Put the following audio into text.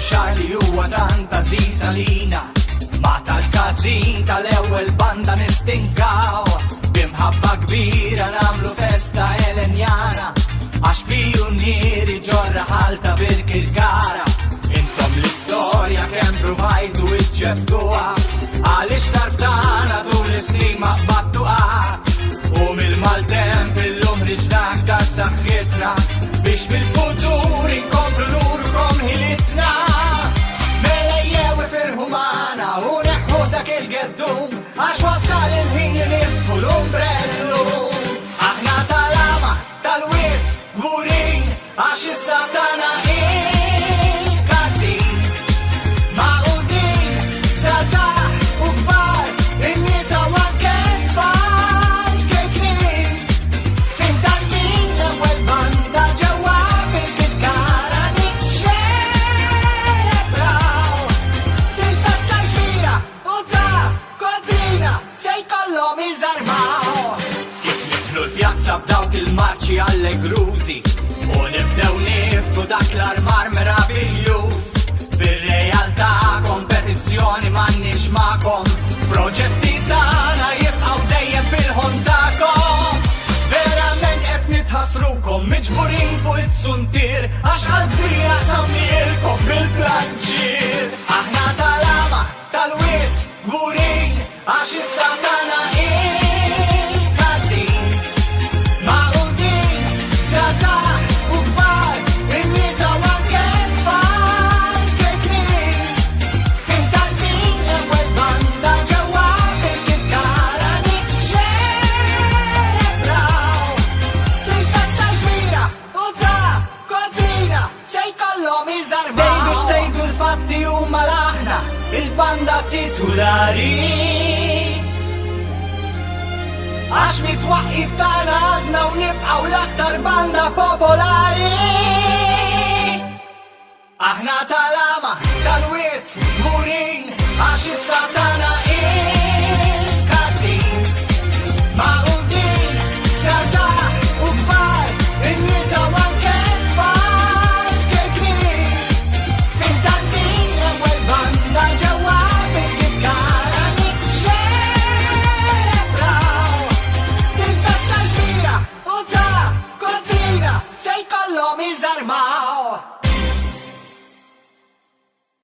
xar li huwa tant aziz għalina. Ma tal-kazin tal-ewwel banda nistinkaw, bimħabba kbira namlu festa elenjana, għax pionieri ġorra ħalta bil-Kirkara. Intom l-istorja kemm provajtu iġġebtuha, għaliex tarftana tul is-snin ma qbadtuha. U mill-maltemp illum riġnak dar b'saħħitna, biex fil-futur inkomplu nurkom ħilitna. Melejjew ifirħu magħna u neħħu dak il-geddum, għax wasal il-ħin li niftħu l-umbrellum. Aħna tal-ama, tal-wiet, gburin, għax is-satana il-kazin. Maqudin, żgħażagħ u kbar, in-nisa u anke tfal xkejknin. Fin dan-min l-ewwel banda ġewwa bil-Kirkara niċċelebraw il-festa l-kbira u ta' kontrina se jkollhom iżarmaw. Kif nidħlu l-pjazza b'dawk il-marċi allegrużi u nibdew niftu dak l-armar meravigliuż. Fir-realtà kompetizzjoni m'għandniex magħkom, proġetti tagħna jibqgħu dejjem fil-ħolm tagħkom. Verament qed nitħassrukom miġburin fuq it-suntir, għax qalbina sawnielkom bil-planċir. Aħna tal-ama, tal-wiet, gburin, għax is-satana il-kazin. Maqudin, żgħażagħ u kbar, in-nisa u anke tfal xkejknin. Fin dan-min l-ewwel banda ġewwa bil-Kirkara niċċelebraw il-festa l-kbira u ta' kontrina se jkollhom iżarmaw. Tgħidu x'tgħidu l-fatti huma l-aħna, il-banda titolari, għax mitwaqqif tagħna għadna u nibqgħu l-aktar banda popolari. Aħna tal-ama, tal-wiet, gburin, għax issa